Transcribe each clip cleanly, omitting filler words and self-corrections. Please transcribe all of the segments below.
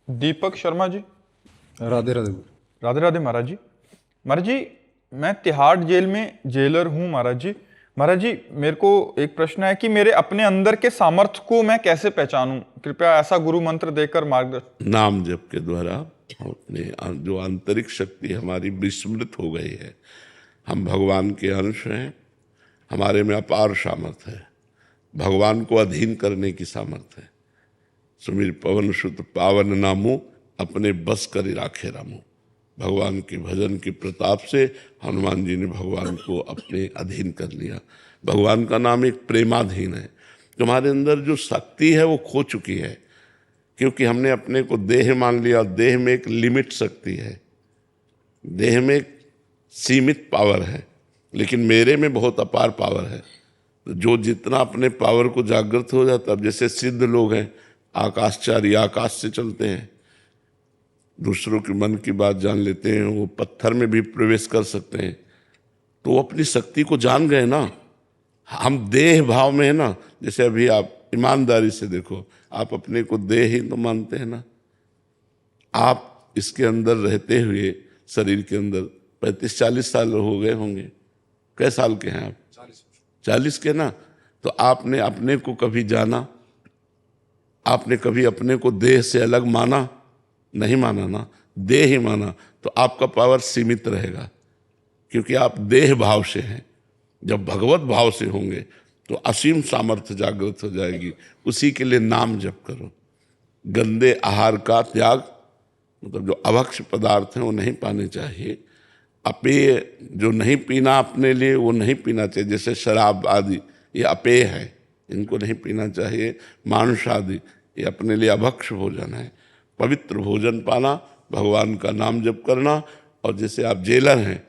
दीपक शर्मा जी। राधे राधे। राधे राधे महाराज जी। महाराज जी, मैं तिहाड़ जेल में जेलर हूँ महाराज जी। महाराज जी, मेरे को एक प्रश्न है कि मेरे अपने अंदर के सामर्थ्य को मैं कैसे पहचानूं? कृपया ऐसा गुरु मंत्र देकर मार्गदर्शन। नाम जप के द्वारा हम अपने जो आंतरिक शक्ति हमारी विस्मृत हो गई है, हम भगवान के अंश हैं, हमारे में अपार सामर्थ्य है, भगवान को अधीन करने की सामर्थ्य है। सुमिर पवन सुत पावन नामो, अपने बस कर राखे रामो। भगवान के भजन के प्रताप से हनुमान जी ने भगवान को अपने अधीन कर लिया। भगवान का नाम एक प्रेमाधीन है। तुम्हारे अंदर जो शक्ति है वो खो चुकी है, क्योंकि हमने अपने को देह मान लिया। देह में एक लिमिट शक्ति है, देह में एक सीमित पावर है, लेकिन मेरे में बहुत अपार पावर है। तो जो जितना अपने पावर को जागृत हो जाता, अब जैसे सिद्ध लोग हैं, आकाशचारी, आकाश से चलते हैं, दूसरों के मन की बात जान लेते हैं, वो पत्थर में भी प्रवेश कर सकते हैं, तो वो अपनी शक्ति को जान गए ना। हम देह भाव में है ना। जैसे अभी आप ईमानदारी से देखो, आप अपने को देह ही तो मानते हैं ना। आप इसके अंदर रहते हुए शरीर के अंदर 35-40 साल हो गए होंगे। कै साल के हैं आप? 40 के ना। तो आपने अपने को कभी जाना? आपने कभी अपने को देह से अलग माना? नहीं माना ना, देह ही माना। तो आपका पावर सीमित रहेगा, क्योंकि आप देह भाव से हैं। जब भगवत भाव से होंगे तो असीम सामर्थ्य जागृत हो जाएगी। उसी के लिए नाम जप करो। गंदे आहार का त्याग, मतलब जो अभक्ष पदार्थ हैं वो नहीं पाने चाहिए। अपेय जो नहीं पीना अपने लिए, वो नहीं पीना चाहिए। जैसे शराब आदि, ये अपेय है, इनको नहीं पीना चाहिए। मांस आदि, ये अपने लिए अभक्ष भोजन है। पवित्र भोजन पाना, भगवान का नाम जप करना। और जैसे आप जेलर हैं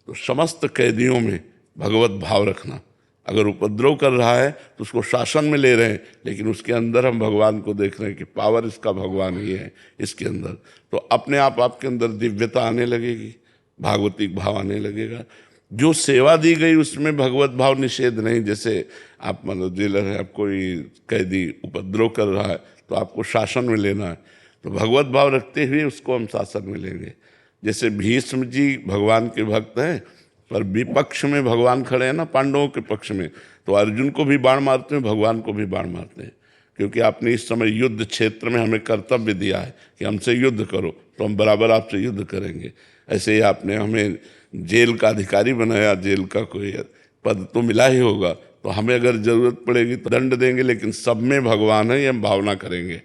तो समस्त कैदियों में भगवत भाव रखना। अगर उपद्रव कर रहा है तो उसको शासन में ले रहे हैं, लेकिन उसके अंदर हम भगवान को देख रहे हैं कि पावर इसका भगवान ही है इसके अंदर। तो अपने आप आपके अंदर दिव्यता आने लगेगी, भागवतिक भाव आने लगेगा। जो सेवा दी गई उसमें भगवत भाव निषेध नहीं। जैसे आप मतलब जेलर है, आप कोई कैदी उपद्रव कर रहा है तो आपको शासन में लेना है, तो भगवत भाव रखते हुए उसको हम शासन में लेंगे। जैसे भीष्म जी भगवान के भक्त हैं, पर विपक्ष में भगवान खड़े हैं ना, पांडवों के पक्ष में, तो अर्जुन को भी बाण मारते हैं, भगवान को भी बाण मारते हैं। क्योंकि आपने इस समय युद्ध क्षेत्र में हमें कर्तव्य दिया है कि हमसे युद्ध करो, तो हम बराबर आपसे युद्ध करेंगे। ऐसे ही आपने हमें जेल का अधिकारी बनाया, जेल का कोई पद तो मिला ही होगा, तो हमें अगर जरूरत पड़ेगी तो दंड देंगे, लेकिन सब में भगवान है ये हम भावना करेंगे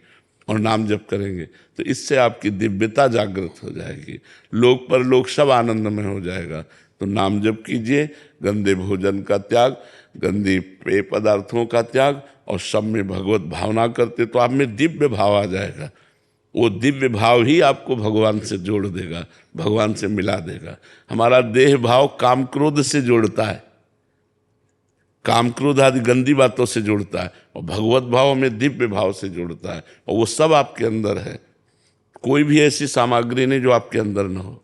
और नाम जप करेंगे। तो इससे आपकी दिव्यता जागृत हो जाएगी, लोक पर लोक सब आनंद में हो जाएगा। तो नाम जप कीजिए, गंदे भोजन का त्याग, गंदी पेय पदार्थों का त्याग, और सब में भगवत भावना करते तो आप में दिव्य भाव आ जाएगा। वो दिव्य भाव ही आपको भगवान से जोड़ देगा, भगवान से मिला देगा। हमारा देह भाव काम क्रोध से जोड़ता है, काम क्रोध आदि गंदी बातों से जोड़ता है, और भगवत भाव में दिव्य भाव से जोड़ता है, और वो सब आपके अंदर है। कोई भी ऐसी सामग्री नहीं जो आपके अंदर न हो।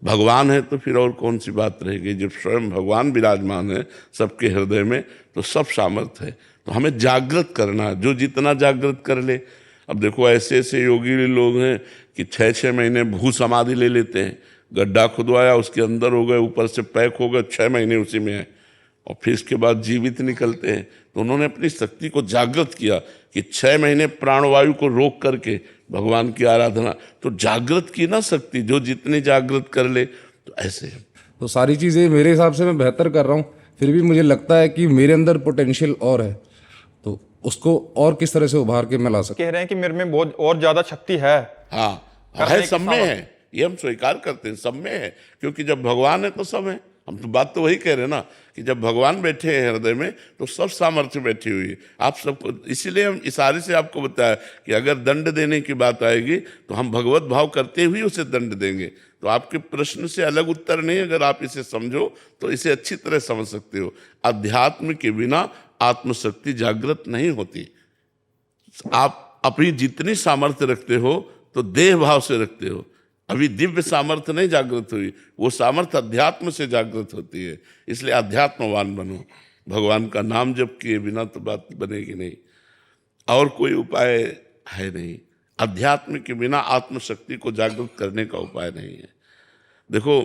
भगवान है तो फिर और कौन सी बात रहेगी। जब स्वयं भगवान विराजमान है सबके हृदय में, तो सब सामर्थ्य है। तो हमें जागृत करना है, जो जितना जागृत कर ले। अब देखो ऐसे ऐसे योगी लोग हैं कि 6-6 महीने भू समाधि ले लेते हैं। गड्ढा खुदवाया, उसके अंदर हो गए, ऊपर से पैक हो गए, 6 महीने उसी में है, और फिर इसके बाद जीवित निकलते हैं। तो उन्होंने अपनी शक्ति को जागृत किया कि 6 महीने प्राणवायु को रोक करके भगवान की आराधना, तो जागृत की ना शक्ति, जो जितनी जागृत कर ले। तो ऐसे तो सारी चीज़ें मेरे हिसाब से मैं बेहतर कर रहा हूँ, फिर भी मुझे लगता है कि मेरे अंदर पोटेंशियल और है, तो उसको और किस तरह से उभार के मैं ला सकता कह रहे हैं कि मेरे में बहुत और ज्यादा शक्ति है। हाँ है, सब में है, ये हम स्वीकार करते हैं, सब में है। क्योंकि जब भगवान है तो सब है। हम तो बात तो वही कह रहे हैं ना कि जब भगवान बैठे हैं हृदय में तो सब सामर्थ्य बैठी हुई है आप सबको। इसीलिए हम इशारे से आपको बताया कि अगर दंड देने की बात आएगी तो हम भगवत भाव करते हुए उसे दंड देंगे। तो आपके प्रश्न से अलग उत्तर नहीं, अगर आप इसे समझो तो इसे अच्छी तरह समझ सकते हो। अध्यात्म के बिना आत्मशक्ति जागृत नहीं होती। आप अपनी जितनी सामर्थ्य रखते हो तो देह भाव से रखते हो। अभी दिव्य सामर्थ्य नहीं जागृत हुई, वो सामर्थ्य अध्यात्म से जागृत होती है। इसलिए अध्यात्मवान बनो। भगवान का नाम जप किए बिना तो बात बनेगी नहीं, और कोई उपाय है नहीं। अध्यात्म के बिना आत्मशक्ति को जागृत करने का उपाय नहीं है। देखो,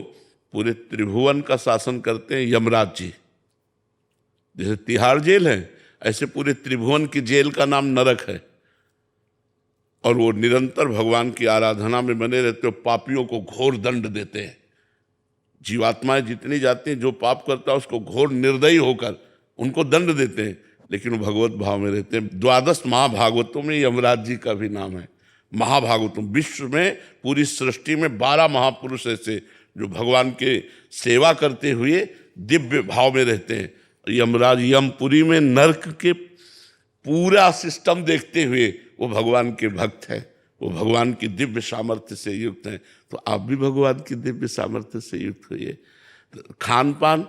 पूरे त्रिभुवन का शासन करते हैं यमराज जी। जैसे तिहाड़ जेल है, ऐसे पूरे त्रिभुवन की जेल का नाम नरक है। और वो निरंतर भगवान की आराधना में बने रहते हो, पापियों को घोर दंड देते हैं। जीवात्माएं जितनी जाती हैं, जो पाप करता है उसको घोर निर्दयी होकर उनको दंड देते हैं, लेकिन वो भगवत भाव में रहते हैं। 12 महाभागवतों में यमराज जी का भी नाम है। महाभागवतों, विश्व में पूरी सृष्टि में 12 महापुरुष ऐसे जो भगवान के सेवा करते हुए दिव्य भाव में रहते हैं। यमराज यमपुरी में नरक के पूरा सिस्टम देखते हुए वो भगवान के भक्त हैं, वो भगवान की दिव्य सामर्थ्य से युक्त हैं। तो आप भी भगवान की दिव्य सामर्थ्य से युक्त होइए। खान पान,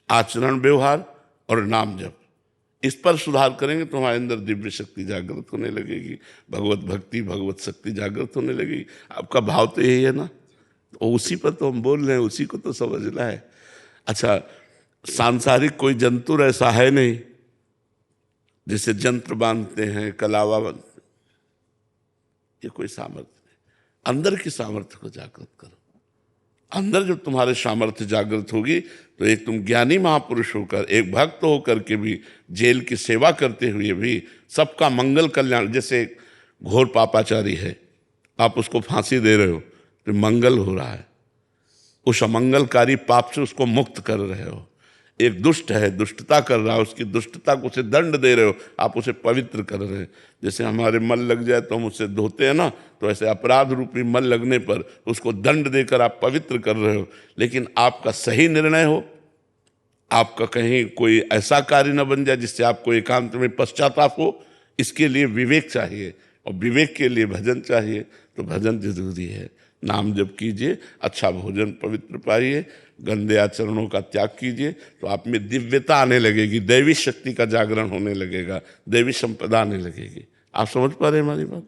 आचरण व्यवहार और नाम जप, इस पर सुधार करेंगे तो हमारे अंदर दिव्य शक्ति जागृत होने लगेगी, भगवत भक्ति, भगवत शक्ति जागृत होने लगेगी। आपका भाव तो यही है ना, तो उसी पर तो हम बोल रहे हैं, उसी को तो समझना है। अच्छा, सांसारिक कोई जंतुर ऐसा है नहीं जैसे जंत्र बांधते हैं, कलावा बांधते हैं, ये कोई सामर्थ्य नहीं। अंदर की सामर्थ्य को जागृत करो। अंदर जब तुम्हारे सामर्थ्य जागृत होगी तो एक तुम ज्ञानी महापुरुष होकर, एक भक्त होकर के भी जेल की सेवा करते हुए भी सबका मंगल कल्याण। जैसे घोर पापाचारी है, आप उसको फांसी दे रहे हो तो मंगल हो रहा है, उस अमंगलकारी पाप से उसको मुक्त कर रहे हो। एक दुष्ट है, दुष्टता कर रहा है, उसकी दुष्टता को उसे दंड दे रहे हो, आप उसे पवित्र कर रहे हैं। जैसे हमारे मल लग जाए तो हम उसे धोते हैं ना, तो ऐसे अपराध रूपी मल लगने पर उसको दंड देकर आप पवित्र कर रहे हो। लेकिन आपका सही निर्णय हो, आपका कहीं कोई ऐसा कार्य न बन जाए जिससे आपको एकांत में पश्चाताप हो। इसके लिए विवेक चाहिए, और विवेक के लिए भजन चाहिए। तो भजन जरूरी है। नाम जप कीजिए, अच्छा भोजन पवित्र पाइए, गंदे आचरणों का त्याग कीजिए, तो आप में दिव्यता आने लगेगी, दैवी शक्ति का जागरण होने लगेगा, दैवी संपदा आने लगेगी। आप समझ पा रहे हैं हमारी बात?